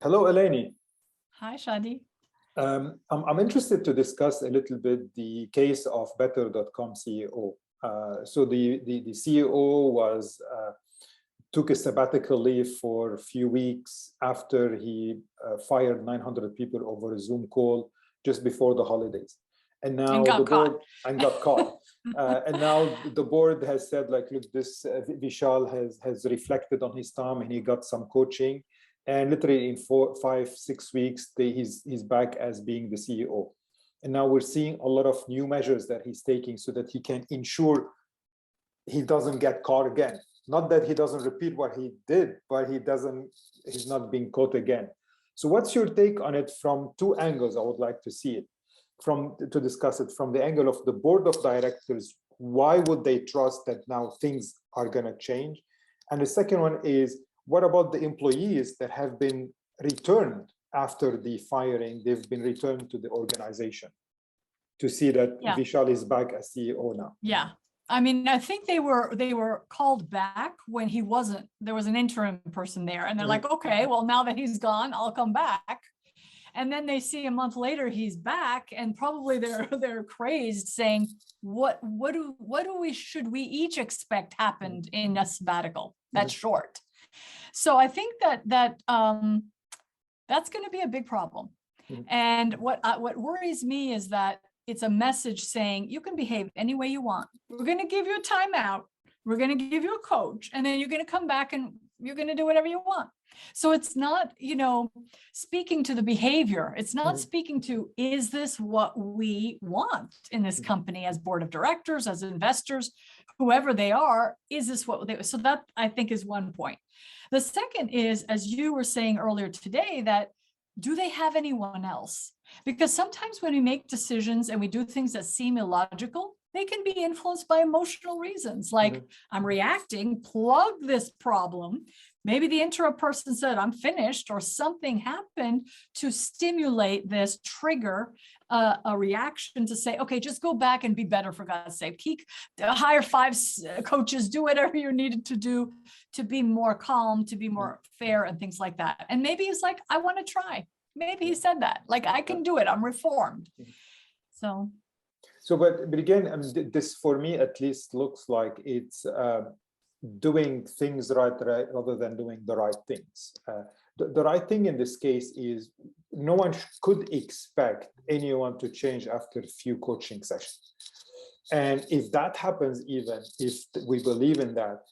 Hello, Eleni. Hi, Shadi. I'm interested to discuss a little bit the case of Better.com CEO. So the CEO took a sabbatical leave for a few weeks after he fired 900 people over a Zoom call just before the holidays. And now the board got caught. And now the board has said, like, look, this Vishal has reflected on his time and he got some coaching. And literally in 4, 5, 6 weeks, he's back as being the CEO. And now we're seeing a lot of new measures that he's taking so that he can ensure he doesn't get caught again. Not that he doesn't repeat what he did, but he's not being caught again. So what's your take on it from two angles? I would like to see it to discuss it from the angle of the board of directors. Why would they trust that now things are going to change? And the second one is, what about the employees that have been returned after the firing? They've been returned to the organization to see that Vishal is back as CEO now. Yeah. I mean, I think they were called back when he wasn't. There was an interim person there, and they're like, okay, well, now that he's gone, I'll come back. And then they see a month later he's back, and probably they're crazed, saying, what should we each expect happened in a sabbatical that's short? So I think that that's going to be a big problem. And what worries me is that it's a message saying you can behave any way you want. We're going to give you a timeout. We're going to give you a coach, and then you're going to come back and you're going to do whatever you want. So it's not, speaking to the behavior. It's not speaking to, is this what we want in this company as board of directors, as investors, whoever they are? Is this what they? So that, I think, is one point. The second is, as you were saying earlier today, that do they have anyone else? Because sometimes when we make decisions and we do things that seem illogical, they can be influenced by emotional reasons. Like, I'm reacting, plug this problem. Maybe the interim person said, I'm finished, or something happened to stimulate this, trigger a reaction to say, okay, just go back and be better, for God's sake. Hire 5 coaches, do whatever you needed to do to be more calm, to be more fair, and things like that. And maybe he's like, I want to try. Maybe he said that, like, I can do it. I'm reformed. But again, this for me at least looks like it's doing things right rather than doing the right things. The right thing in this case is no one could expect anyone to change after a few coaching sessions. And if that happens, even if we believe in that,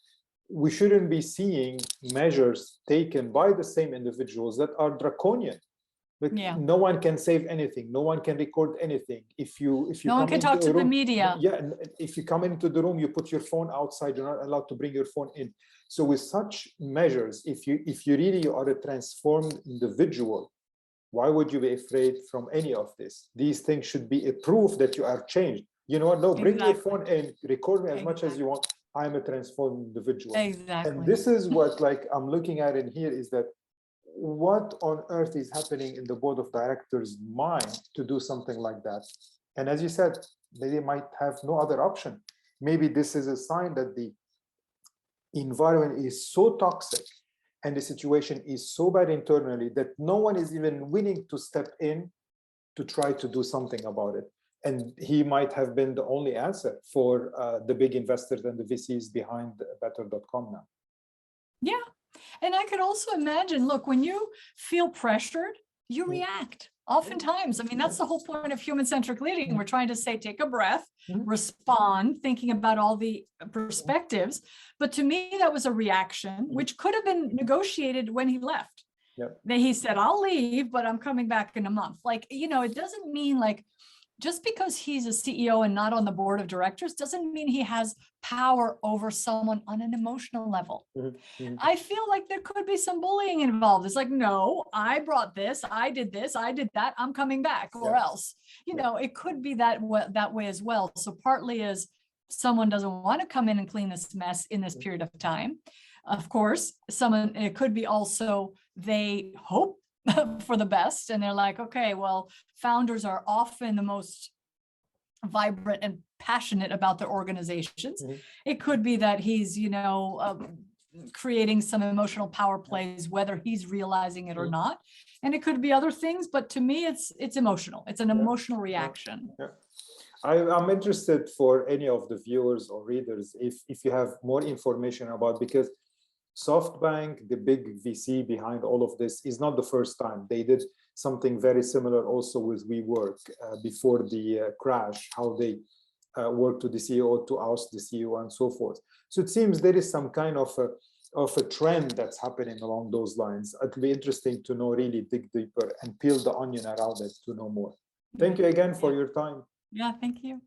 we shouldn't be seeing measures taken by the same individuals that are draconian. But no one can save anything. No one can record anything. If you no one can talk to the media. Yeah, if you come into the room, you put your phone outside. You're not allowed to bring your phone in. So with such measures, if you really are a transformed individual, why would you be afraid from any of this? These things should be a proof that you are changed. You know what? No, bring your phone in, record me as much as you want. I'm a transformed individual. Exactly. And this is what, like, I'm looking at in here is that what on earth is happening in the board of directors' mind to do something like that? And as you said, they might have no other option. Maybe this is a sign that the environment is so toxic and the situation is so bad internally that no one is even willing to step in to try to do something about it. And he might have been the only answer for the big investors and the VCs behind Better.com now. Yeah. And I could also imagine, look, when you feel pressured, you react. Oftentimes, I mean, that's the whole point of human-centric leading. We're trying to say, take a breath, respond, thinking about all the perspectives. But to me, that was a reaction, which could have been negotiated when he left. Then he said, I'll leave, but I'm coming back in a month. Like, it doesn't mean like, just because he's a CEO and not on the board of directors doesn't mean he has power over someone on an emotional level. I feel like there could be some bullying involved. It's like, no, I brought this, I did that, I'm coming back, or else, it could be that way as well. So partly is someone doesn't want to come in and clean this mess in this period of time. Of course, it could be also they hope for the best, and they're like, okay, well, founders are often the most vibrant and passionate about their organizations. It could be that he's creating some emotional power plays, whether he's realizing it or not. And it could be other things, but to me, it's emotional. It's an emotional reaction. I'm interested for any of the viewers or readers if you have more information about, because SoftBank, the big VC behind all of this, is not the first time. They did something very similar also with WeWork before the crash, how they worked to the CEO to oust the CEO and so forth. So it seems there is some kind of a trend that's happening along those lines. It'll be interesting to know, really dig deeper and peel the onion around it to know more. Thank you again for your time. Yeah, thank you.